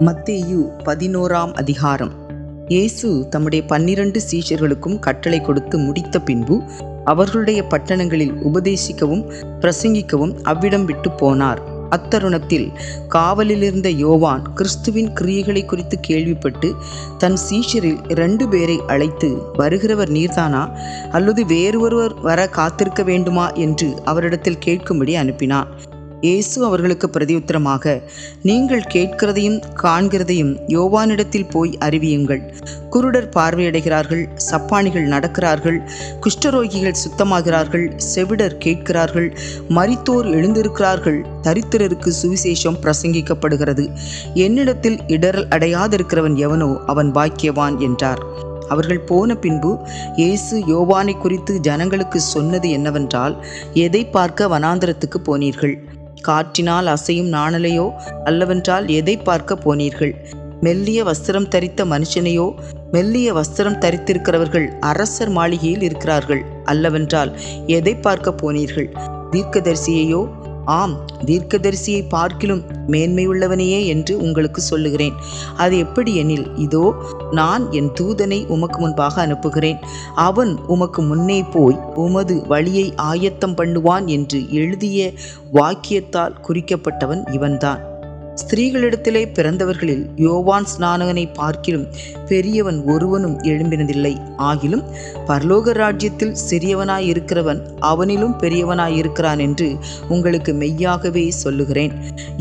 மத்தேயு 11ஆம் அதிகாரம். இயேசு தம்முடைய 12 சீஷர்களுக்கும் கட்டளை கொடுத்து முடித்த பின்பு அவர்களுடைய பட்டணங்களில் உபதேசிக்கவும் பிரசங்கிக்கவும் அவ்விடம் விட்டு போனார். அத்தருணத்தில் காவலிலிருந்த யோவான் கிறிஸ்துவின் கிரியைகளை குறித்து கேள்விப்பட்டு தன் சீஷரில் 2 பேரை அழைத்து, வருகிறவர் நீர்தானா, அல்லது வேறு ஒருவர் வர காத்திருக்க வேண்டுமா என்று அவரிடத்தில் கேட்கும்படி அனுப்பினான். இயேசு அவர்களுக்கு பிரதியுத்தரமாக, நீங்கள் கேட்கிறதையும் காண்கிறதையும் யோவானிடத்தில் போய் அறிவியுங்கள். குருடர் பார்வையடைகிறார்கள், சப்பானிகள் நடக்கிறார்கள், குஷ்டரோகிகள் சுத்தமாகிறார்கள், செவிடர் கேட்கிறார்கள், மரித்தோர் எழுந்திருக்கிறார்கள், தரித்திரருக்கு சுவிசேஷம் பிரசங்கிக்கப்படுகிறது. என்னிடத்தில் இடரல் அடையாதிருக்கிறவன் எவனோ அவன் பாக்கியவான் என்றார். அவர்கள் போன பின்பு இயேசு யோவானை குறித்து ஜனங்களுக்கு சொன்னது என்னவென்றால், எதை பார்க்க வனாந்தரத்துக்கு போனீர்கள்? காற்றினால் அசையும் நாணலையோ? அல்லவென்றால் எதை பார்க்க போனீர்கள்? மெல்லிய வஸ்திரம் தரித்த மனுஷனையோ? மெல்லிய வஸ்திரம் தரித்திருக்கிறவர்கள் அரசர் மாளிகையில் இருக்கிறார்கள். அல்லவென்றால் எதை பார்க்க போனீர்கள்? தீர்க்கதரிசியையோ? ஆம், தீர்க்கதரிசியை பார்க்கிலும் மேன்மையுள்ளவனையே என்று உங்களுக்கு சொல்லுகிறேன். அது எப்படி எனில், இதோ நான் என் தூதனை உமக்கு முன்பாக அனுப்புகிறேன். அவன் உமக்கு முன்னே போய் உமது வழியை ஆயத்தம் பண்ணுவான் என்று எழுதிய வாக்கியத்தால் குறிக்கப்பட்டவன் இவன்தான். ஸ்திரீகளிடத்திலே பிறந்தவர்களில் யோவான் ஸ்நானகனை பார்க்கிலும் பெரியவன் ஒருவனும் எழும்பினதில்லை. ஆகிலும் பரலோக ராஜ்யத்தில் சிறியவனாய் இருக்கிறவன் அவனிலும் பெரியவனாய் இருக்கிறான் என்று உங்களுக்கு மெய்யாகவே சொல்லுகிறேன்.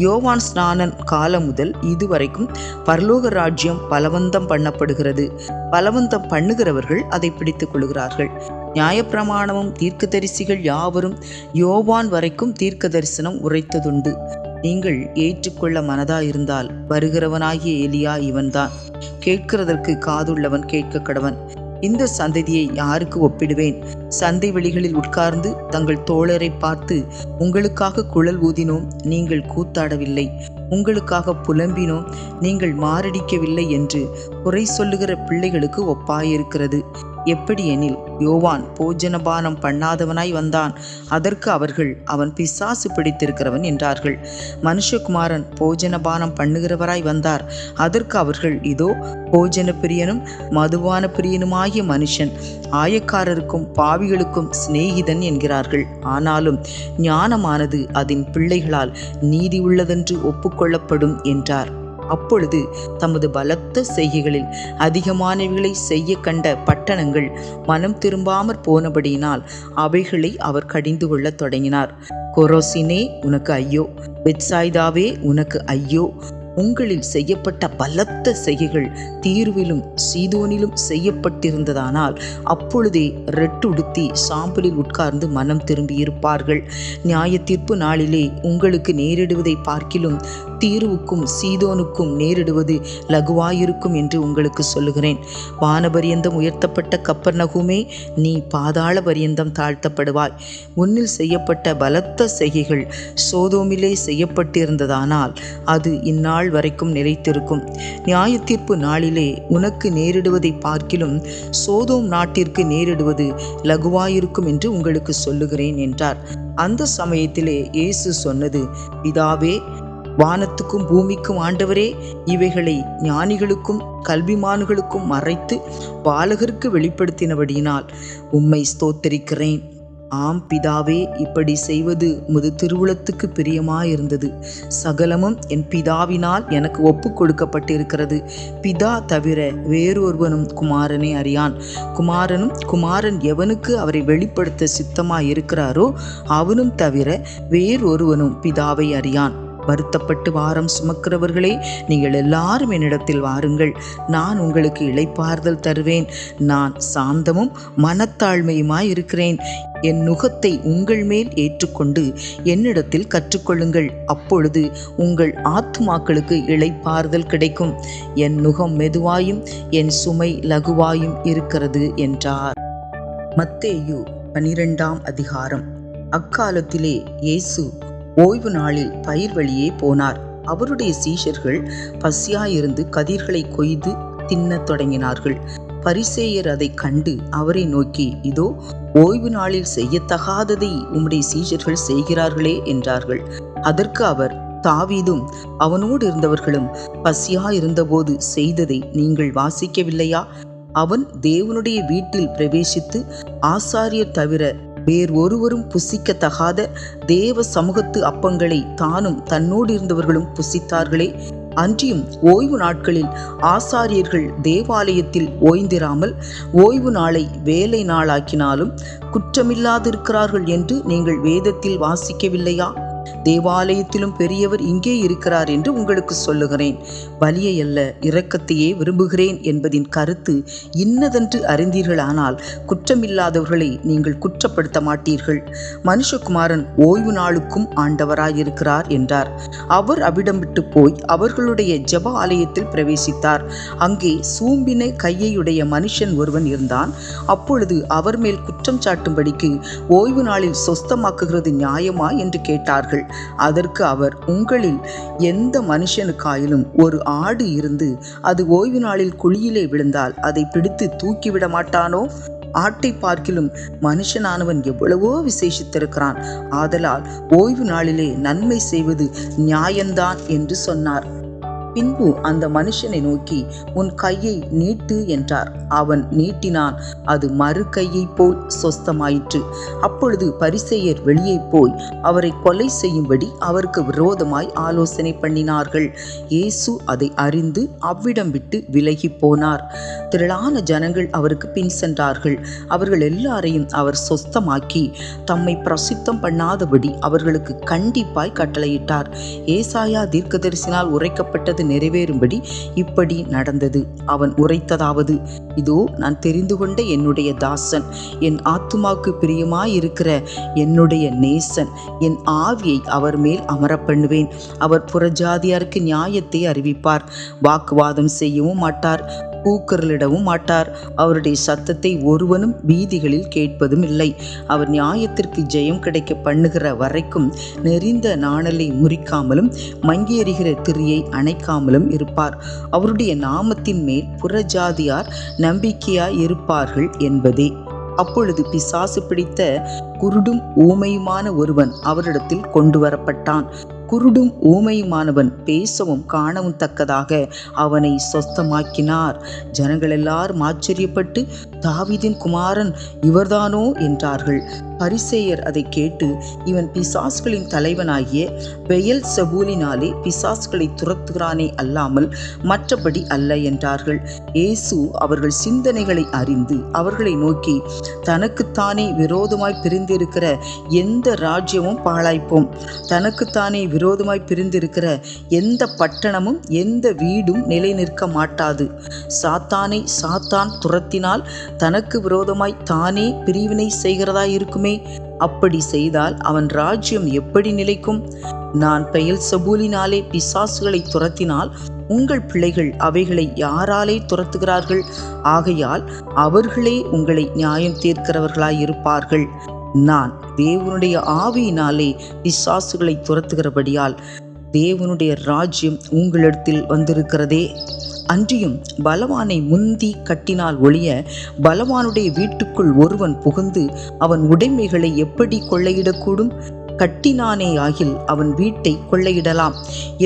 யோவான் ஸ்நானன் காலம் முதல் இதுவரைக்கும் பரலோக ராஜ்யம் பலவந்தம் பண்ணப்படுகிறது. பலவந்தம் பண்ணுகிறவர்கள் அதை பிடித்துக் கொள்கிறார்கள். நியாயப்பிரமாணமும் தீர்க்கதரிசிகள் யாவரும் யோவான் வரைக்கும் தீர்க்க தரிசனம் உரைத்ததுண்டு. நீங்கள் ஏற்றுக்கொள்ள மனதாயிருந்தால் வருகிறவனாகிய எலியா இவன்தான். கேட்கிறதற்கு காதுள்ளவன் கேட்க கடவன். இந்த சந்ததியை யாருக்கு ஒப்பிடுவேன்? சந்தை வெளிகளில் உட்கார்ந்து தங்கள் தோழரை பார்த்து, உங்களுக்காக குழல் ஊதினோம், நீங்கள் கூத்தாடவில்லை, உங்களுக்காக புலம்பினோம், நீங்கள் மாரடிக்கவில்லை என்று குறை சொல்லுகிற பிள்ளைகளுக்கு ஒப்பாயிருக்கிறது. எப்படி எனில், யோவான் போஜனபானம் பண்ணாதவனாய் வந்தான், அதற்கு அவர்கள், அவன் பிசாசு பிடித்திருக்கிறவன் என்றார்கள். மனுஷகுமாரன் போஜனபானம் பண்ணுகிறவராய் வந்தார், அதற்கு அவர்கள், இதோ போஜன பிரியனும் மதுபான பிரியனுமாகிய மனுஷன், ஆயக்காரருக்கும் பாவிகளுக்கும் சிநேகிதன் என்கிறார்கள். ஆனாலும் ஞானமானது அதன் பிள்ளைகளால் நீதி உள்ளதென்று ஒப்புக்கொள்ளப்படும் என்றார். அப்பொழுது தமது பலத்த செய்கைகளில் அதிகமானவைகளை செய்ய கண்ட பட்டணங்கள் மனம் திரும்பாமற் போனபடியினால் அவைகளை அவர் கடிந்து கொள்ளத் தொடங்கினார். கொரோசினே, உனக்கு ஐயோ! பெத்சாய்தாவே, உனக்கு ஐயோ! உங்களில் செய்யப்பட்ட பலத்த செய்கைகள் தீருவிலும் சீதோனிலும் செய்யப்பட்டிருந்ததானால் அப்பொழுதே ரெட்டுடுத்தி சாம்பலில் உட்கார்ந்து மனம் திரும்பி இருப்பார்கள். நியாய தீர்ப்பு நாளிலே உங்களுக்கு நேரிடுவதை பார்க்கிலும் தீருவுக்கும் சீதோனுக்கும் நேரிடுவது லகுவாயிருக்கும் என்று உங்களுக்கு சொல்லுகிறேன். வானபரியந்தம் உயர்த்தப்பட்ட கப்பர்நகூமே, நீ பாதாள பரியந்தம் தாழ்த்தப்படுவாய். உன்னில் செய்யப்பட்ட பலத்த செய்கைகள் சோதோமிலே செய்யப்பட்டிருந்ததானால் அது இந்நாள் வரைக்கும் நிலைத்திருக்கும். நியாய தீர்ப்பு நாளிலே உனக்கு நேரிடுவதை பார்க்கிலும் சோதோம் நாட்டிற்கு நேரிடுவது லகுவாயிருக்கும் என்று உங்களுக்கு சொல்லுகிறேன் என்றார். அந்த சமயத்திலே இயேசு சொன்னது, பிதாவே, வானத்துக்கும் பூமிக்கும் ஆண்டவரே, இவைகளை ஞானிகளுக்கும் கல்விமான்களுக்கும் மறைத்து பாலகருக்கு வெளிப்படுத்தினபடியினால் உம்மை ஸ்தோத்தரிக்கிறேன். ஆம் பிதாவே, இப்படி செய்வது உமது திருவுளத்துக்கு பிரியமாயிருந்தது. சகலமும் என் பிதாவினால் எனக்கு ஒப்பு கொடுக்கப்பட்டிருக்கிறது. பிதா தவிர வேறொருவனும் குமாரனை அறியான். குமாரனும் குமாரன் எவனுக்கு அவரை வெளிப்படுத்த சித்தமாயிருக்கிறாரோ அவனும் தவிர வேறொருவனும் பிதாவை அறியான். வருத்தப்பட்டு வாரம் சுமக்கிறவர்களே, நீங்கள் எல்லாரும் என்னிடத்தில் வாருங்கள், நான் உங்களுக்கு இளைப்பாறுதல் தருவேன். நான் சாந்தமும் மனத்தாழ்மையுமாய் இருக்கிறேன். என் நுகத்தை உங்கள் மேல் ஏற்றுக்கொண்டு என்னிடத்தில் கற்றுக்கொள்ளுங்கள், அப்பொழுது உங்கள் ஆத்துமாக்களுக்கு இளைப்பாறுதல் கிடைக்கும். என் நுகம் மெதுவாயும் என் சுமை லகுவாயும் இருக்கிறது என்றார். மத்தேயு 12ஆம் அதிகாரம். அக்காலத்திலே இயேசு ஓய்வு நாளில் பயிர் வழியே போனார். அவருடைய சீஷர்கள் பசியாயிருந்து கதிர்களை கொய்து தின்னத் தொடங்கினார்கள். பரிசேயர் அதை கண்டு அவரை நோக்கி, இதோ ஓய்வு நாளில் செய்யத்தகாததை உம்முடைய சீஷர்கள் செய்கிறார்களே என்றார்கள். அதற்கு அவர், தாவீதும் அவனோடு இருந்தவர்களும் பசியாயிருந்தபோது செய்ததை நீங்கள் வாசிக்கவில்லையா? அவன் தேவனுடைய வீட்டில் பிரவேசித்து ஆசாரியர் தவிர வேறு ஒருவரும் புசிக்கத்தகாத தேவ சமூகத்து அப்பங்களை தானும் தன்னோடு இருந்தவர்களும் புசித்தார்களே. அன்றியும் ஓய்வு நாட்களில் ஆசாரியர்கள் தேவாலயத்தில் ஓய்ந்திராமல் ஓய்வு நாளை வேலை நாளாக்கினாலும் குற்றமில்லாதிருக்கிறார்கள் என்று நீங்கள் வேதத்தில் வாசிக்கவில்லையா? தேவாலயத்திலும் பெரியவர் இங்கே இருக்கிறார் என்று உங்களுக்கு சொல்லுகிறேன். பலியை அல்ல, இரக்கத்தையே விரும்புகிறேன் என்பதின் கருத்து இன்னதென்று அறிந்தீர்களானால் குற்றமில்லாதவர்களை நீங்கள் குற்றப்படுத்த மாட்டீர்கள். மனுஷகுமாரன் ஓய்வு நாளுக்கும் ஆண்டவராயிருக்கிறார் என்றார். அவர் அவ்விடம் விட்டு போய் அவர்களுடைய ஜெப ஆலயத்தில் பிரவேசித்தார். அங்கே சூம்பின கையையுடைய மனுஷன் ஒருவன் இருந்தான். அப்பொழுது அவர் மேல் குற்றம் சாட்டும்படிக்கு ஓய்வு நாளில் சொஸ்தமாக்குகிறது நியாயமா என்று கேட்டார்கள். அதற்கு அவர், உங்களில் எந்த மனுஷனுக்காயிலும் ஒரு ஆடு இருந்து அது ஓய்வு நாளில் குழியிலே விழுந்தால் அதை பிடித்து தூக்கிவிட மாட்டானோ? ஆட்டை பார்க்கிலும் மனுஷனானவன் எவ்வளவோ விசேஷித்திருக்கிறான். ஆதலால் ஓய்வு நாளிலே நன்மை செய்வது நியாயந்தான் என்று சொன்னார். பின்பு அந்த மனுஷனை நோக்கி, உன் கையை நீட்டு என்றார். அவன் நீட்டினான். அது மறு கையை போல் சொஸ்தமாயிற்று. அப்பொழுது பரிசேயர் வெளியே போய் அவரை கொலை செய்யும்படி அவருக்கு விரோதமாய் ஆலோசனை பண்ணினார்கள். இயேசு அதை அறிந்து அவ்விடம் விட்டு விலகி போனார். திரளான ஜனங்கள் அவருக்கு பின் சென்றார்கள். அவர்கள் எல்லாரையும் அவர் சொஸ்தமாக்கி தம்மை பிரசித்தம் பண்ணாதபடி அவர்களுக்கு கண்டிப்பாய் கட்டளையிட்டார். ஏசாயா தீர்க்கதரிசினால் உரைக்கப்பட்டது நிறைவேறும்படி இப்படி நடந்தது. அவன் உரைத்ததாவது, இதோ நான் தெரிந்து கொண்ட என்னுடைய தாசன், என் ஆத்துமாவுக்கு பிரியமாயிருக்கிற என்னுடைய நேசன், என் ஆவியை அவர் மேல் அமரப் பண்ணுவேன். அவர் புறஜாதியாருக்கு நியாயத்தை அறிவிப்பார். வாக்குவாதம் செய்யவும் மாட்டார், கூக்குரலிடவும் மாட்டார். அவருடைய சத்தத்தை ஒருவனும் வீதிகளில் கேட்பதும் இல்லை. அவர் நியாயத்திற்கு ஜெயம் கிடைக்க பண்ணுகிற வரைக்கும் நெறிந்த நாணலை முறிக்காமலும் மங்கியெறிகிற திரியை அணைக்காமலும் இருப்பார். அவருடைய நாமத்தின் மேல் புறஜாதியார் நம்பிக்கையாய் இருப்பார்கள் என்பதே. அப்பொழுது பிசாசு பிடித்த குருடும் ஊமையுமான ஒருவன் அவரிடத்தில் கொண்டு வரப்பட்டான். குருடும் ஊமையுமானவன் பேசவும் காணவும் தக்கதாக அவனை சொஸ்தமாக்கினார். ஜனங்கள் எல்லாரும் ஆச்சரியப்பட்டு, தாவீதின் குமாரன் இவர்தானோ என்றார்கள். பரிசேயர் அதை கேட்டு, இவன் பிசாசுகளின் தலைவனாகிய பெயல்செபூலினாலே பிசாசுகளை துரத்துகிறானே அல்லாமல் மற்றபடி அல்ல என்றார்கள். இயேசு அவர்கள் சிந்தனைகளை அறிந்து அவர்களை நோக்கி, தனக்குத்தானே விரோதமாய் பிரிந்திருக்கிற எந்த ராஜ்யமும் பாழாய்ப்போம், தனக்குத்தானே விரோதமாய் பிரிந்திருக்கிற எந்த பட்டணமும் எந்த வீடும் நிலை நிற்க மாட்டாது. சாத்தானை சாத்தான் துரத்தினால் தனக்கு விரோதமாய் தானே பிரிவினை செய்கிறதாய் இருக்குமே. அப்படி செய்தால் அவன் ராஜ்யம் எப்படி நிலைக்கும்? நான் பெயல்செபூலினாலே பிசாசுகளை துரத்தினால் உங்கள் பிள்ளைகள் அவைகளை யாராலே துரத்துகிறார்கள்? ஆகையால் அவர்களே உங்களை நியாயம் தீர்க்கிறவர்களாயிருப்பார்கள். நான் தேவனுடைய ஆவியினாலே பிசாசுகளை துரத்துகிறபடியால் தேவனுடைய ராஜ்யம் உங்களிடத்தில் வந்திருக்கிறதே. அன்றியும் பலவானை முந்தி கட்டினால் ஒழிய பலவானுடைய வீட்டுக்குள் ஒருவன் புகுந்து அவன் உடைமைகளை எப்படி கொள்ளையிடக்கூடும்? கட்டினானே ஆகில் அவன் வீட்டை கொள்ளையிடலாம்.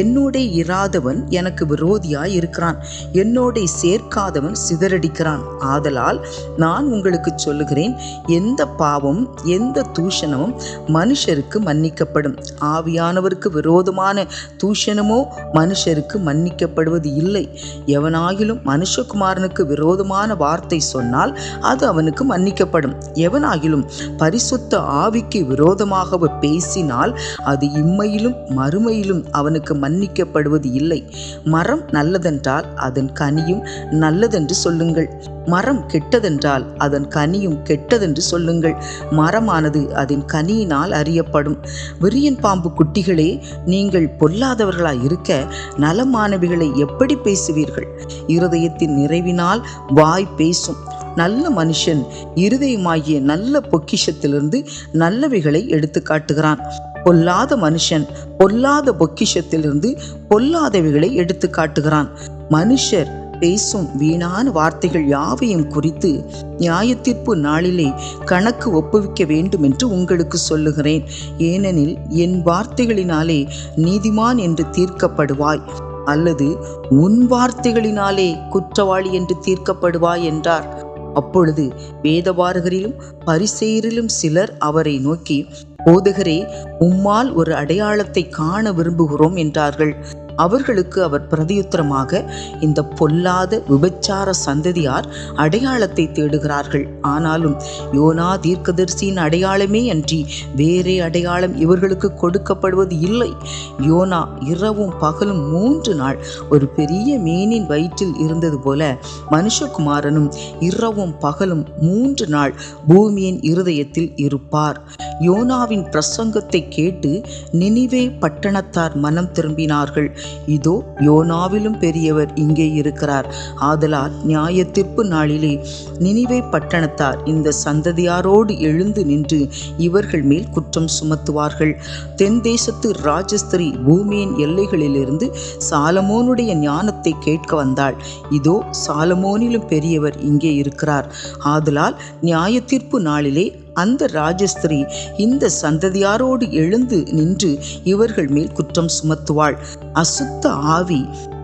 என்னோடே இராதவன் எனக்கு விரோதியாய் இருக்கிறான், என்னோடே சேர்க்காதவன் சிதறடிக்கிறான். ஆதலால் நான் உங்களுக்கு சொல்லுகிறேன், எந்த பாவமும் எந்த தூஷணமும் மனுஷருக்கு மன்னிக்கப்படும், ஆவியானவருக்கு விரோதமான தூஷணமோ மனுஷருக்கு மன்னிக்கப்படுவது இல்லை. எவனாகிலும் மனுஷகுமாரனுக்கு விரோதமான வார்த்தை சொன்னால் அது அவனுக்கு மன்னிக்கப்படும். எவனாகிலும் பரிசுத்த ஆவிக்கு விரோதமாக பேசினால் அது இம்மையிலும் மறுமையிலும் அவனுக்கு மன்னிக்கப்படுவது இல்லை. மரம் நல்லதென்றால் அதன் கனியும் நல்லதென்று சொல்லுங்கள், மரம் கெட்டதென்றால் அதன் கனியும் கெட்டதென்று சொல்லுங்கள். மரமானது அதன் கனியினால் அறியப்படும். விரியன் பாம்பு குட்டிகளே, நீங்கள் பொல்லாதவர்களாய் இருக்க நலமானவைகளை எப்படி பேசுவீர்கள்? இருதயத்தின் நிறைவினால் வாய் பேசும். நல்ல மனுஷன் இருதயமாகிய நல்ல பொக்கிஷத்திலிருந்து நல்லவைகளை எடுத்து காட்டுகிறான். பொல்லாத மனுஷன் பொல்லாத பொக்கிஷத்திலிருந்து பொல்லாதவைகளை எடுத்து காட்டுகிறான். மனுஷர் பேசும் வீணான வார்த்தைகள் யாவையும் குறித்து நியாயத்தீர்ப்பு நாளிலே கணக்கு ஒப்புவிக்க வேண்டும் என்று உங்களுக்கு சொல்லுகிறேன். ஏனெனில் என் வார்த்தைகளினாலே நீதிமான் என்று தீர்க்கப்படுவாய், அல்லது உன் வார்த்தைகளினாலே குற்றவாளி என்று தீர்க்கப்படுவாய் என்றார். அப்பொழுது வேதபாரகரிலும் பரிசேயரிலும் சிலர் அவரை நோக்கி, போதகரே, உம்மால் ஒரு அடையாளத்தை காண விரும்புகிறோம் என்றார்கள். அவர்களுக்கு அவர் பிரதியுத்தரமாக, இந்த பொல்லாத விபச்சார சந்ததியார் அடையாளத்தை தேடுகிறார்கள். ஆனாலும் யோனா தீர்க்கதரிசியின் அடையாளமே அன்றி வேறே அடையாளம் இவர்களுக்கு கொடுக்கப்படுவது இல்லை. யோனா இரவும் பகலும் 3 நாள் ஒரு பெரிய மீனின் வயிற்றில் இருந்தது போல மனுஷகுமாரனும் இரவும் பகலும் 3 நாள் பூமியின் இருதயத்தில் இருப்பார். யோனாவின் பிரசங்கத்தை கேட்டு நினிவே பட்டணத்தார் மனம் திரும்பினார்கள். இதோ, யோனாவிலும் பெரியவர் இங்கே இருக்கிறார். ஆதலால் நியாயத்தீர்ப்பு நாளிலே நினிவே பட்டணத்தார் இந்த சந்ததியாரோடு எழுந்து நின்று இவர்கள் மேல் குற்றம் சுமத்துவார்கள். தென் தேசத்து ராஜஸ்திரி பூமியின் எல்லைகளிலிருந்து சாலமோனுடைய ஞானத்தை கேட்க வந்தாள். இதோ, சாலமோனிலும் பெரியவர் இங்கே இருக்கிறார். ஆதலால் நியாயத்தீர்ப்பு நாளிலே அந்த ராஜஸ்திரி இந்த சந்ததியாரோடு எழுந்து நின்று இவர்கள் மேல் குற்றம் சுமத்துவாள். அசுத்த ஆவி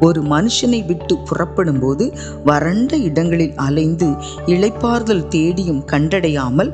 ஒரு மனுஷனை விட்டு புறப்படும் போது வறண்ட இடங்களில் அலைந்து இளைப்பாறுதல் தேடியும் கண்டடையாமல்,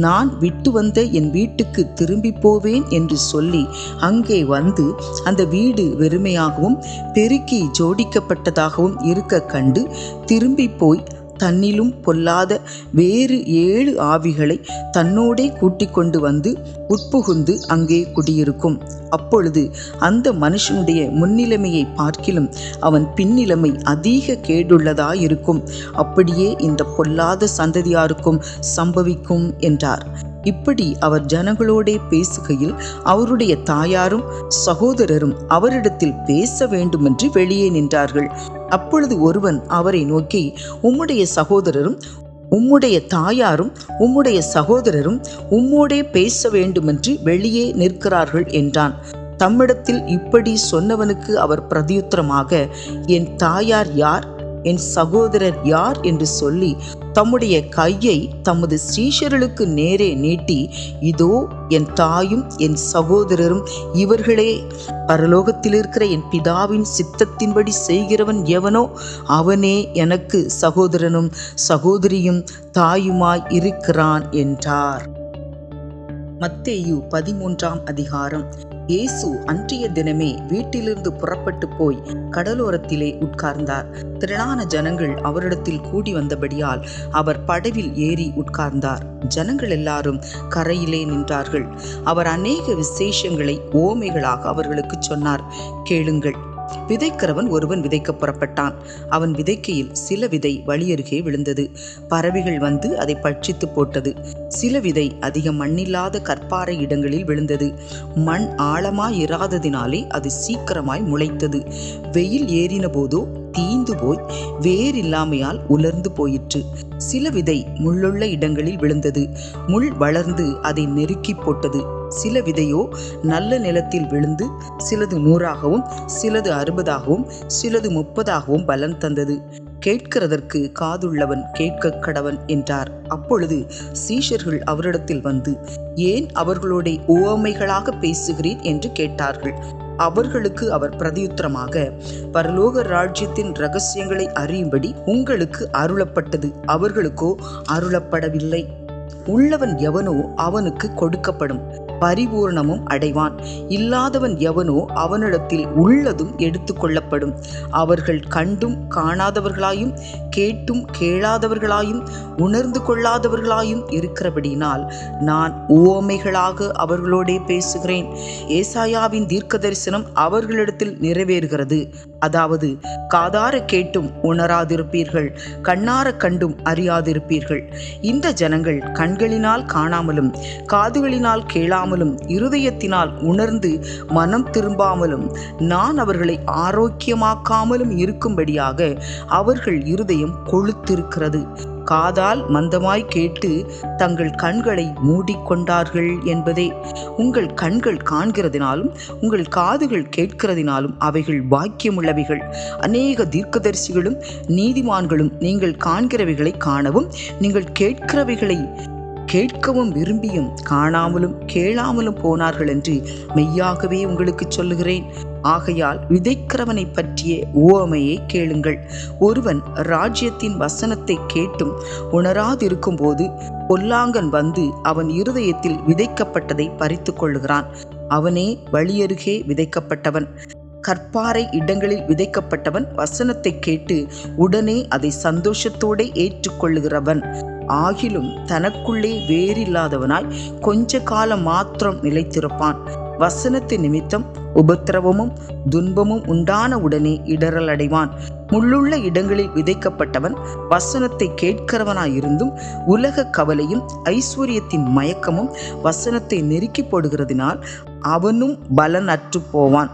நான் விட்டு வந்த என் வீட்டுக்கு திரும்பி போவேன் என்று சொல்லி அங்கே வந்து அந்த வீடு வெறுமையாகவும் பெருக்கி ஜோடிக்கப்பட்டதாகவும் இருக்க கண்டு திரும்பி போய் தன்னிலும் பொல்லாத வேறு 7 ஆவிகளை தன்னோடே கூட்டிக் கொண்டு வந்து உட்புகுந்து அங்கே குடியிருக்கும். அப்பொழுது அந்த மனுஷனுடைய முன்னிலைமையை பார்க்கிலும் அவன் பின்னிலைமை அதிக கேடுள்ளதாயிருக்கும். அப்படியே இந்த பொல்லாத சந்ததியாருக்கும் சம்பவிக்கும் என்றார். இப்படி அவர் ஜனங்களோடே பேசுகையில் அவருடைய தாயாரும் சகோதரரும் அவரிடத்தில் பேச வேண்டுமென்று வெளியே நின்றார்கள். அப்பொழுது ஒருவன் அவரை நோக்கி, உம்முடைய சகோதரரும் உம்முடைய தாயாரும் உம்முடைய சகோதரரும் உம்மோடே பேச வேண்டுமென்று வெளியே நிற்கிறார்கள் என்றான். தம்மிடத்தில் இப்படி சொன்னவனுக்கு அவர் பிரதியுத்தரமாக, என் தாயார் யார், என் சகோதரர் யார் என்று சொல்லி தம்முடைய கையை தமது சீஷர்களுக்கு நேரே நீட்டி, இதோ என் தாயும் என் சகோதரரும் இவர்களே, பரலோகத்தில் இருக்கிற என் பிதாவின் சித்தத்தின்படி செய்கிறவன் எவனோ அவனே எனக்கு சகோதரனும் சகோதரியும் தாயுமாய் இருக்கிறான் என்றார். மத்தேயு 13ஆம் அதிகாரம். இயேசு அன்றைய தினமே வீட்டிலிருந்து புறப்பட்டு போய் கடலோரத்திலே உட்கார்ந்தார். திரளான ஜனங்கள் அவரிடத்தில் கூடி வந்தபடியால் அவர் படவில் ஏறி உட்கார்ந்தார். ஜனங்கள் எல்லாரும் கரையிலே நின்றார்கள். அவர் அநேக விசேஷங்களை ஓமைகளாக அவர்களுக்கு சொன்னார். கேளுங்கள். விதைக்கிறவன் ஒருவன் விதைக்க புறப்பட்டான். அவன் விதைக்கையில் சில விதை வழியருகே விழுந்தது. பறவைகள் வந்து அதை பட்சித்து போட்டது. சில விதை அதிக மண்ணில்லாத கற்பாறை இடங்களில் விழுந்தது. மண் ஆழமாய் இராததினாலே அது சீக்கிரமாய் முளைத்தது. வெயில் ஏறின போதோ தீந்து போய் வேறில்லாமையால் உலர்ந்து போயிற்று. சில விதை முள்ளுள்ள இடங்களில் விழுந்தது. முள் வளர்ந்து அதை நெருக்கி போட்டது. சில விதையோ நல்ல நிலத்தில் விழுந்து சிலது 100ஆகவும் சிலது 60ஆகவும் சிலது 30ஆகவும் பலன் தந்தது. கேட்கிறதற்கு காதுள்ளவன் கேட்க கடவன் என்றார். அப்பொழுது சீஷர்கள் அவரிடத்தில் வந்து, ஏன் அவர்களோட உவமைகளாக பேசுகிறீர் என்று கேட்டார்கள். அவர்களுக்கு அவர் பிரதியுத்தரமாக, பரலோக ராஜ்யத்தின் இரகசியங்களை அறியும்படி உங்களுக்கு அருளப்பட்டது, அவர்களுக்கோ அருளப்படவில்லை. உள்ளவன் எவனோ அவனுக்கு கொடுக்கப்படும், பரிபூர்ணமும் அடைவான். இல்லாதவன் எவனோ அவனிடத்தில் உள்ளதும் எடுத்து கொள்ளப்படும். அவர்கள் கண்டும் காணாதவர்களாயும் கேட்டும் கேளாதவர்களாயும் உணர்ந்து கொள்ளாதவர்களாயும் இருக்கிறபடினால் நான் உவமைகளாக அவர்களோடே பேசுகிறேன். ஏசாயாவின் தீர்க்க தரிசனம் அவர்களிடத்தில் நிறைவேறுகிறது. அதாவது, காதார கேட்டும் உணராதிருப்பீர்கள், கண்ணார கண்டும் அறியாதிருப்பீர்கள். இந்த ஜனங்கள் கண்களினால் காணாமலும் காதுகளினால் கேளாமலும் இருதயத்தினால் உணர்ந்து மனம் திரும்பாமலும் நான் அவர்களை ஆரோக்கியமாக்காமலும் இருக்கும்படியாக அவர்கள் இருதயம் கொழுத்திருக்கிறது. காதால் மந்தமாய் கேட்டு தங்கள் கண்களை மூடிக்கொண்டார்கள் என்பதே. உங்கள் கண்கள் காண்கிறதினாலும் உங்கள் காதுகள் கேட்கிறதினாலும் அவைகள் பாக்கியமுள்ளவைகள். அநேக தீர்க்கதரிசிகளும் நீதிமான்களும் நீங்கள் காண்கிறவைகளை காணவும் நீங்கள் கேட்கிறவைகளை கேட்கவும் விரும்பியும் காணாமலும் கேளாமலும் போனார்கள் என்று மெய்யாகவே உங்களுக்கு சொல்லுகிறேன். ஆகையால் விதைக்கிறவனை பற்றிய உவமையை கேளுங்கள். ஒருவன் ராஜ்யத்தின் வசனத்தை கேட்டும் உணராதிருக்கும் போது பொல்லாங்கன் வந்து அவன் இருதயத்தில் விதைக்கப்பட்டதை பறித்து கொள்ளுகிறான். அவனே வழியருகே விதைக்கப்பட்டவன். கற்பாறை இடங்களில் விதைக்கப்பட்டவன் வசனத்தை கேட்டு உடனே அதை சந்தோஷத்தோடு ஏற்றுக்கொள்ளுகிறவன். ஆகிலும் தனக்குள்ளே வேறில்லாதவனாய் கொஞ்ச காலம் மாத்திரம் நிலைத்திருப்பான். வசனத்தின் நிமித்தம் உபத்திரவமும் துன்பமும் உண்டான உடனே இடறல் அடைவான். முள்ளுள்ள இடங்களில் விதைக்கப்பட்டவன் வசனத்தை கேட்கிறவனாயிருந்தும் உலக கவலையும் ஐஸ்வர்யத்தின் மயக்கமும் வசனத்தை நெருக்கி போடுகிறதினால் அவனும் பலன் அற்று போவான்.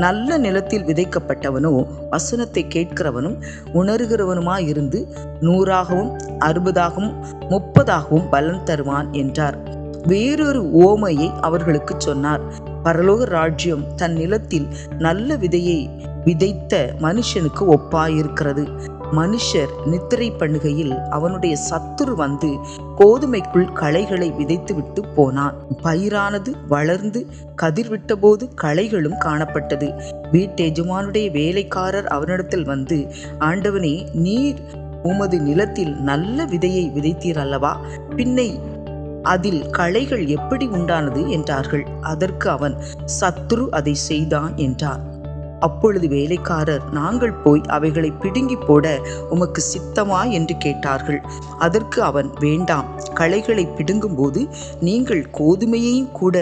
நல்ல நிலத்தில் விதைக்கப்பட்டவனோ வசனத்தை கேட்கிறவனும் உணர்கிறவனுமாயிருந்து 100ஆகவும் 60ஆகவும் 30ஆகவும் பலன் தருவான் என்றார். வேறொரு உவமையை அவர்களுக்கு சொன்னார். பரலோக ராஜ்யம் தன் நிலத்தில் நல்ல விதையை விதைத்த மனுஷனுக்கு ஒப்பாயிருக்கிறது. மனுஷர் நித்திரை பண்ணுகையில் அவனுடைய சத்துரு வந்து கோதுமைக்குள் களைகளை விதைத்து விட்டு போனான். பயிரானது வளர்ந்து கதிர்விட்ட போது களைகளும் காணப்பட்டது. வீட்டெஜமானுடைய வேலைக்காரர் அவனிடத்தில் வந்து, ஆண்டவனே, நீர் உமது நிலத்தில் நல்ல விதையை விதைத்தீர் அல்லவா? பின்னை அதில் களைகள் எப்படி உண்டானது என்றார்கள். அதற்கு அவன், சத்துரு அதை செய்தான் என்றார். அப்பொழுது வேலைக்காரர், நாங்கள் போய் அவைகளை பிடுங்கி போட உமக்கு சித்தமா என்று கேட்டார்கள். அதற்கு அவன், வேண்டாம், களைகளை பிடுங்கும்போது நீங்கள் கோதுமையையும் கூட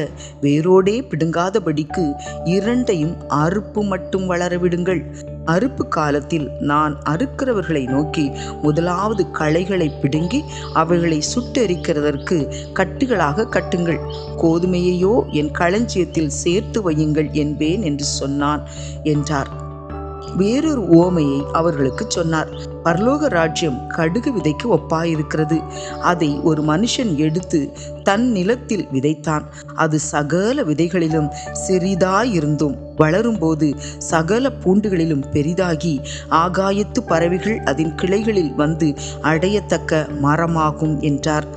வேரோடே பிடுங்காதபடிக்கு 2ஐயும் அறுப்பு மட்டும் வளரவிடுங்கள். அறுப்பு காலத்தில் நான் அறுக்கிறவர்களை நோக்கி, முதலாவது களைகளை பிடுங்கி அவைகளை சுட்டெரிக்கிறதற்கு கட்டுகளாக கட்டுங்கள், கோதுமையையோ என் களஞ்சியத்தில் சேர்த்து வையுங்கள் என்பேன் என்று சொன்னான் என்றார். வேறொரு உவமையை அவர்களுக்கு சொன்னார். பரலோக ராஜ்யம் கடுகு விதைக்கு ஒப்பாயிருக்கிறது. அதை ஒரு மனுஷன் எடுத்து தன் நிலத்தில் விதைத்தான். அது சகல விதைகளிலும் சிறிதாயிருந்தும் வளரும்போது சகல பூண்டுகளிலும் பெரிதாகி ஆகாயத்து பறவைகள் அதன் கிளைகளில் வந்து அடையத்தக்க மரமாகும் என்றார்.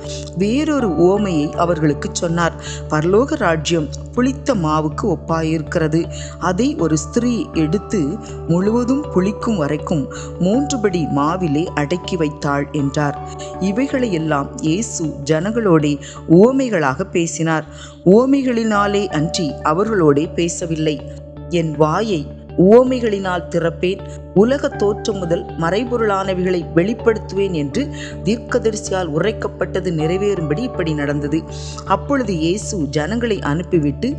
வேறொரு உவமையை அவர்களுக்கு சொன்னார். பரலோக ராஜ்யம் புளித்த மாவுக்கு ஒப்பாயிருக்கிறது. அதை ஒரு ஸ்திரீ எடுத்து முழுவதும் புளிக்கும் வரைக்கும் 3 படி மாவிலே அடக்கி வைத்தாள் என்றார். இவைகளையெல்லாம் இயேசு ஜனங்களோடே உவமைகளாக பேசினார். உவமைகளினாலே அன்றி அவர்களோடே பேசவில்லை. என் வாயை உவமைகளினால் திறப்பேன், உலக தோற்றம் முதல் மறைபொருளானவைகளை வெளிப்படுத்துவேன் என்று தீர்க்கதரிசியால் உரைக்கப்பட்டது நிறைவேறும்படி இப்படி நடந்தது. அப்பொழுது இயேசு ஜனங்களை அனுப்பிவிட்டு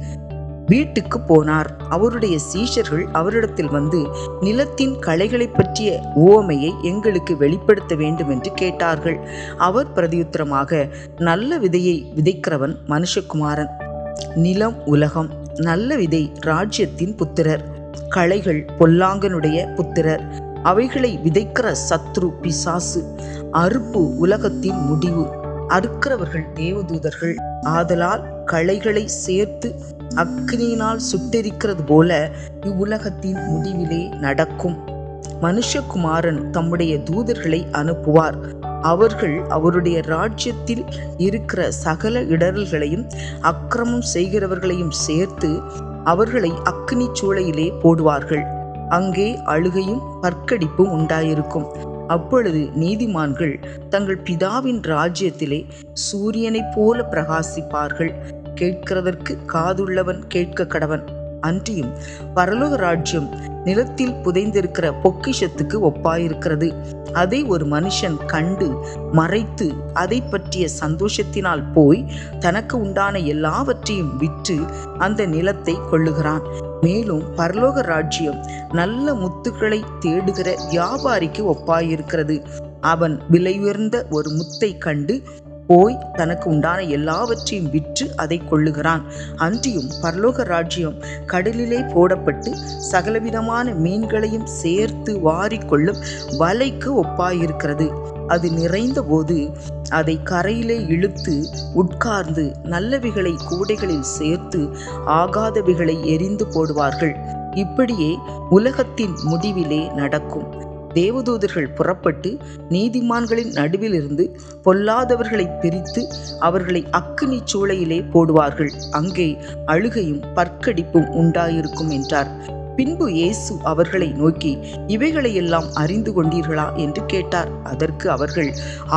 வீட்டுக்கு போனார். அவருடைய சீஷர்கள் அவரிடத்தில் வந்து, நிலத்தின் களைகளை பற்றிய உவமையை எங்களுக்கு வெளிப்படுத்த வேண்டும் என்று கேட்டார்கள். அவர் பிரதியுத்தரமாக, நல்ல விதையை விதைக்கிறவன் மனுஷகுமாரன். நிலம் உலகம். நல்ல விதை ராஜ்யத்தின் புத்திரர். களைகள் பொல்லாங்கனுடைய புத்திரர். அவைகளை விதைக்கிற சத்ரு பிசாசு. அறுப்பு உலகத்தின் முடிவு. அறுக்கிறவர்கள் தேவதூதர்கள். ஆதலால் களைகளை சேர்த்து அக்னியினால் சுட்டெரிக்கிறது போல இவ்வுலகத்தின் முடிவிலே நடக்கும். மனுஷகுமாரன் தம்முடைய தூதர்களை அனுப்புவார். அவர்கள் அவருடைய ராஜ்யத்தில் இருக்கிற சகல இடரல்களையும் அக்கிரமம் செய்கிறவர்களையும் சேர்த்து அவர்களை அக்னி சூளையிலே போடுவார்கள். அங்கே அழுகையும் பற்கடிப்பும் உண்டாயிருக்கும். அப்பொழுது நீதிமான்கள் தங்கள் பிதாவின் ராஜ்யத்திலே சூரியனைப் போல பிரகாசிப்பார்கள். கேட்கிறதற்கு காதுள்ளவன் கேட்க கடவன். அன்றியும் பரலோக ராஜ்யம் நிலத்தில் புதைந்திருக்கிற பொக்கிஷத்துக்கு ஒப்பாயிருக்கிறது. அதை ஒரு மனுஷன் கண்டு மறைத்து அதை பற்றிய சந்தோஷத்தினால் போய் தனக்கு உண்டான எல்லாவற்றையும் விற்று அந்த நிலத்தை கொள்ளுகிறான். மேலும் பரலோக ராஜ்யம் நல்ல முத்துக்களை தேடுகிற வியாபாரிக்கு ஒப்பாயிருக்கிறது. அவன் விலையுயர்ந்த ஒரு முத்தை கண்டு போய் தனக்கு உண்டான எல்லாவற்றையும் விற்று அதை கொள்ளுகிறான். அன்றியும் பரலோக ராஜ்யம் கடலிலே போடப்பட்டு சகலவிதமான மீன்களையும் சேர்த்து வாரிக்கொள்ளும் வலைக்கு ஒப்பாயிருக்கிறது. அது நிறைந்த போது அதை கரையிலே இழுத்து உட்கார்ந்து நல்லவைகளை கூடைகளில் சேர்த்து ஆகாதவைகளை எரிந்து போடுவார்கள். இப்படியே உலகத்தின் முடிவிலே நடக்கும். தேவதூதர்கள் புறப்பட்டு நீதிமான்களின் நடுவிலிருந்து பொல்லாதவர்களை பிரித்து அவர்களை அக்கினி சூளையிலே போடுவார்கள். அங்கே அழுகையும் பற்கடிப்பும் உண்டாயிருக்கும் என்றார். பின்பு இயேசு அவர்களை நோக்கி, இவைகளையெல்லாம் அறிந்து கொண்டீர்களா என்று கேட்டார். அதற்கு அவர்கள்,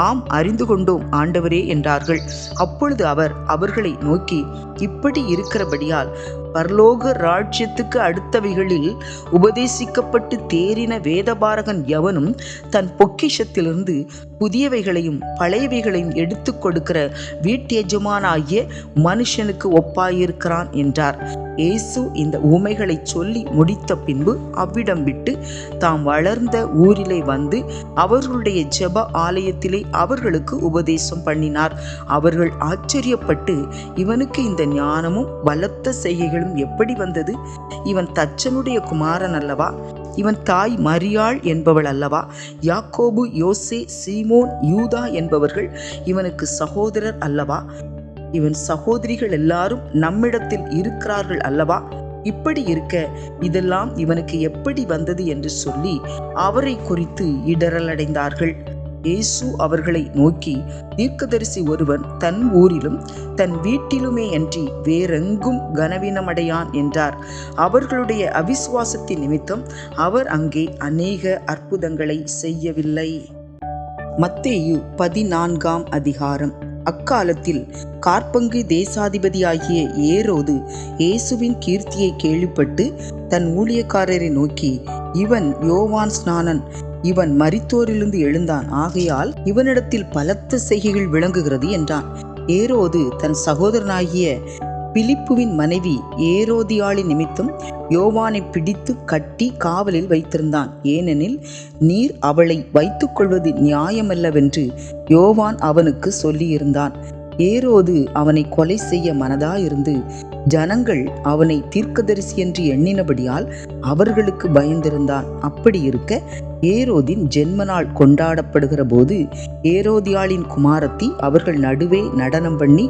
ஆம், அறிந்து கொண்டோம் ஆண்டவரே என்றார்கள். அப்பொழுது அவர் அவர்களை நோக்கி, இப்படி இருக்கிறபடியால் பரலோக ராஜ்யத்துக்கு அடுத்தவைகளில் உபதேசிக்கப்பட்டு தேறின வேதபாரகன் எவனும் தன் பொக்கிஷத்திலிருந்து புதியவைகளையும் பழையவைகளையும் எடுத்து கொடுக்கிற வீட்டெஜமானாகிய மனுஷனுக்கு ஒப்பாயிருக்கிறான் என்றார். இயேசு இந்த உவமைகளை சொல்லி முடித்த பின்பு அவ்விடம் விட்டு தாம் வளர்ந்த ஊரிலே வந்து அவர்களுடைய ஜெப ஆலயத்திலே அவர்களுக்கு உபதேசம் பண்ணினார். அவர்கள் ஆச்சரியப்பட்டு, இவனுக்கு இந்த ஞானமும் பலத்த செய்கைகளும் எப்படி வந்தது? இவன் தச்சனுடைய குமாரன் அல்லவா? இவன் தாய் மரியாள் என்பவள் அல்லவா? யாக்கோபு, யோசே, சீமோன், யூதா என்பவர்கள் இவனுக்கு சகோதரர் அல்லவா? இவன் சகோதரிகள் எல்லாரும் நம்மிடத்தில் இருக்கிறார்கள் அல்லவா? இப்படி இருக்க இதெல்லாம் இவனுக்கு எப்படி வந்தது என்று சொல்லி அவரை குறித்து இடரலடைந்தார்கள். இயேசு அவர்களை நோக்கி, தீர்க்கதரிசி ஒருவன் தன் ஊரிலும் தன் வீட்டிலுமே அன்றி வேறெங்கும் கனவீனமடையான் என்றார். அவர்களுடைய அவிசுவாசத்தின் நிமித்தம் அவர் அங்கே அநேக அற்புதங்களை செய்யவில்லை. மத்தேயு 14ஆம் அதிகாரம். அக்காலத்தில் காற்பங்கு தேசாதிபதியாகிய ஏரோது இயேசுவின் கீர்த்தியை கேள்விப்பட்டு தன் ஊழியக்காரரை நோக்கி, இவன் யோவான் ஸ்நானன், இவன் மரித்தோரிலிருந்து எழுந்தான், ஆகையால் இவனிடத்தில் பலத்த செய்கைகள் விளங்குகிறது என்றான். ஏரோது தன் சகோதரனாகிய பிலிப்புவின் மனைவி ஏரோதியாளின் நிமித்தம் யோவானை பிடித்து கட்டி காவலில் வைத்திருந்தான். ஏனெனில், நீர் அவளை வைத்துக் கொள்வது நியாயமல்லவென்று யோவான் அவனுக்கு சொல்லியிருந்தான். ஏரோது அவனை கொலை செய்ய மனதாயிருந்து ஜனங்கள் அவனை தீர்க்கதரிசி என்று எண்ணினபடியால் அவர்களுக்கு பயந்திருந்தான். அப்படி இருக்க ஏரோதின் ஜென்ம நாள் கொண்டாடப்படுகிற போது ஏரோதியாளின் குமாரத்தி அவர்கள் நடுவே நடனம் பண்ணி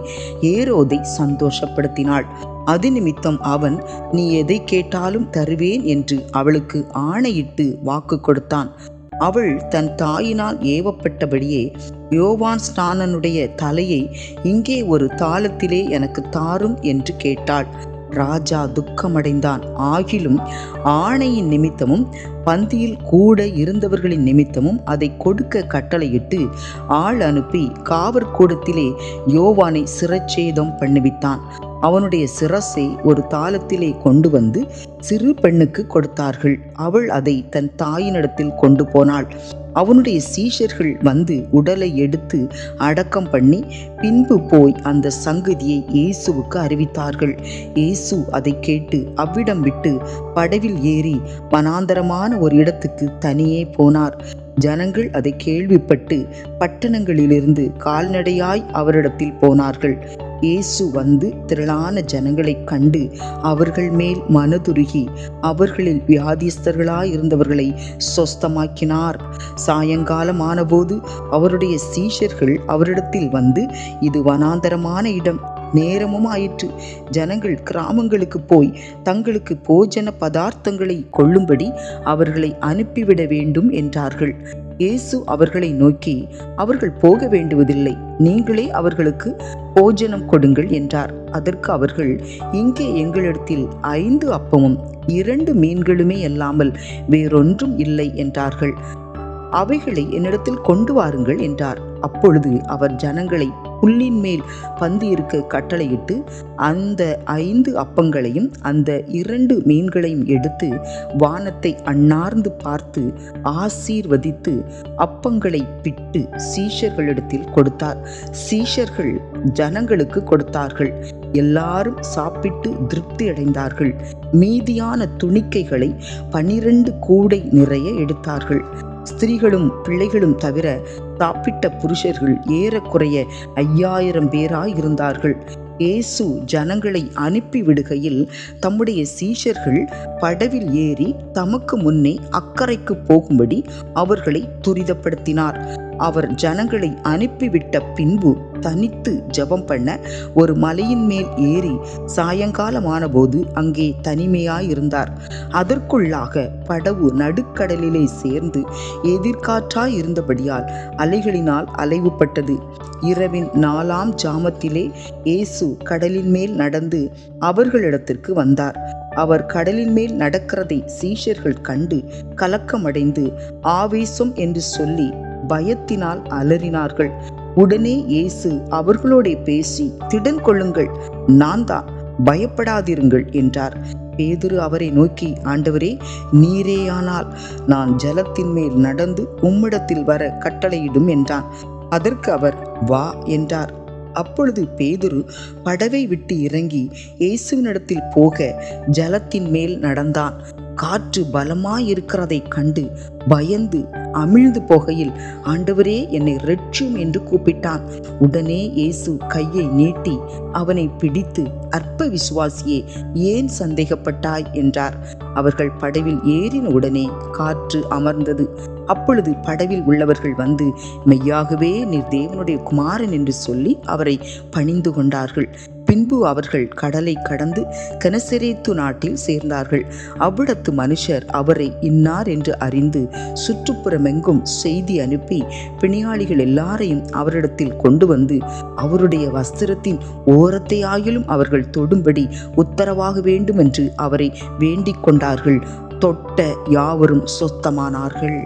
ஏரோதை சந்தோஷப்படுத்தினாள். அது நிமித்தம் அவன், நீ எதை கேட்டாலும் தருவேன் என்று அவளுக்கு ஆணையிட்டு வாக்கு கொடுத்தான். அவள் தன் தாயினால் ஏவப்பட்டபடியே யோவான் ஸ்நானனுடைய தலையை இங்கே ஒரு தாளத்திலே எனக்கு தாரும் என்று கேட்டாள். ராஜா துக்கமடைந்தான். ஆகிலும் ஆணையின் நிமித்தமும் பந்தியில் கூட இருந்தவர்களின் நிமித்தமும் அதை கொடுக்க கட்டளையிட்டு ஆள் அனுப்பி காவற்கூடத்திலே யோவானை சிரச்சேதம் பண்ணுவித்தான். அவனுடைய சிரசை ஒரு தாளத்திலே கொண்டு வந்து சிறு பெண்ணுக்கு கொடுத்தார்கள். அவள் அதை தன் தாயினிடத்தில் கொண்டு போனாள். அவனுடைய சீஷர்கள் வந்து உடலை எடுத்து அடக்கம் பண்ணி பின்பு போய் அந்த சங்கதியை இயேசுவுக்கு அறிவித்தார்கள். இயேசு அதை கேட்டு அவ்விடம் விட்டு படவில் ஏறி வனாந்தரமான ஒரு இடத்துக்கு தனியே போனார். ஜனங்கள் அதை கேள்விப்பட்டு பட்டணங்களிலிருந்து கால்நடையாய் அவரிடத்தில் போனார்கள். இயேசு வந்து திரளான ஜனங்களை கண்டு அவர்கள் மேல் மனதுருகி அவர்களில் வியாதிஸ்தர்களாயிருந்தவர்களை சொஸ்தமாக்கினார். சாயங்காலமான போது அவருடைய சீஷர்கள் அவரிடத்தில் வந்து, இது வனாந்தரமான இடம், நேரமும் ஆயிற்று. ஜனங்கள் கிராமங்களுக்கு போய் தங்களுக்கு போஜன பதார்த்தங்களை கொள்ளும்படி அவர்களை அனுப்பிவிட வேண்டும் என்றார்கள். இயேசு அவர்களை நோக்கி, அவர்கள் போக வேண்டுவதில்லை, நீங்களே அவர்களுக்கு போஜனம் கொடுங்கள் என்றார். அதற்கு அவர்கள், இங்கே எங்களிடத்தில் 5 அப்பமும் 2 மீன்களுமே அல்லாமல் வேறொன்றும் இல்லை என்றார்கள். அவைகளை என்னிடத்தில் கொண்டு வாருங்கள் என்றார். அப்பொழுது அவர் ஜனங்களை புல்லின் மேல் பந்தி இருக்க கட்டளையிட்டு அந்த 5 அப்பங்களையும் அந்த 2 மீன்களையும் எடுத்து வானத்தை அண்ணார்ந்து பார்த்து ஆசீர்வதித்து அப்பங்களை பிட்டு சீஷர்களிடத்தில் கொடுத்தார். சீஷர்கள் ஜனங்களுக்கு கொடுத்தார்கள். எல்லாரும் சாப்பிட்டு திருப்தி அடைந்தார்கள். மீதியான துணிக்கைகளை 12 கூடை நிறைய எடுத்தார்கள். ஸ்திரீகளும் பிள்ளைகளும் தவிர சாப்பிட்ட புருஷர்கள் ஏறக்குறைய 5000 பேராய் இருந்தார்கள். இயேசு ஜனங்களை அனுப்பி விடுகையில் தம்முடைய சீஷர்கள் படவில் ஏறி தமக்கு முன்னே அக்கரைக்கு போகும்படி அவர்களை துரிதப்படுத்தினார். அவர் ஜனங்களை அனுப்பிவிட்ட பின்பு தனித்து ஜெபம் பண்ண ஒரு மலையின் மேல் ஏறி சாயங்காலமான போது அங்கே தனிமையாயிருந்தார். அதற்குள்ளாக படவு நடுக்கடலிலே சேர்ந்து எதிர்காற்றாயிருந்தபடியால் அலைகளினால் அலைவுபட்டது. இரவின் 4ஆம் ஜாமத்திலே இயேசு கடலின் மேல் நடந்து அவர்களிடத்திற்கு வந்தார். அவர் கடலின் மேல் நடக்கிறதை சீஷர்கள் கண்டு கலக்கமடைந்து ஆவேசம் என்று சொல்லி பயத்தினால் அலறினார்கள். உடனே இயேசு அவர்களோடே பேசி, திடன் கொள்ளுங்கள், நான் தான், பயப்படாதிருங்கள் என்றார். பேதுரு அவரை நோக்கி, ஆண்டவரே, நீரேயானால் நான் ஜலத்தின் மேல் நடந்து உம்மிடத்தில் வர கட்டளையிடும் என்றான். அதற்கு அவர், வா என்றார். அப்பொழுது பேதுரு படவை விட்டு இறங்கி இயேசுவினிடத்தில் போக ஜலத்தின் மேல் நடந்தான். காற்று பலமாயிருக்கிறதை கண்டு பயந்து அமிழ்ந்து போகையில், ஆண்டவரே, என்னை இரட்சியும் என்று கூப்பிட்டான். உடனே இயேசு கையை நீட்டி அவனை பிடித்து, அற்ப விசுவாசியே, ஏன் சந்தேகப்பட்டாய் என்றார். அவர்கள் படவில் ஏறின உடனே காற்று அமர்ந்தது. அப்பொழுது படவில் உள்ளவர்கள் வந்து, மெய்யாகவே நீர் தேவனுடைய குமாரன் என்று சொல்லி அவரை பணிந்து கொண்டார்கள். பின்பு அவர்கள் கடலை கடந்து கெனசரேத்து நாட்டில் சேர்ந்தார்கள். அவ்விடத்து மனுஷர் அவரை இன்னார் என்று அறிந்து சுற்றுப்புறமெங்கும் செய்தி அனுப்பி பிணியாளிகள் எல்லாரையும் அவரிடத்தில் கொண்டு வந்து அவருடைய வஸ்திரத்தின் ஓரத்தையாயிலும் அவர்கள் தொடும்படி உத்தரவாக வேண்டும் என்று அவரை வேண்டிக் கொண்டார்கள். தொட்ட யாவரும் சொஸ்தமானார்கள்.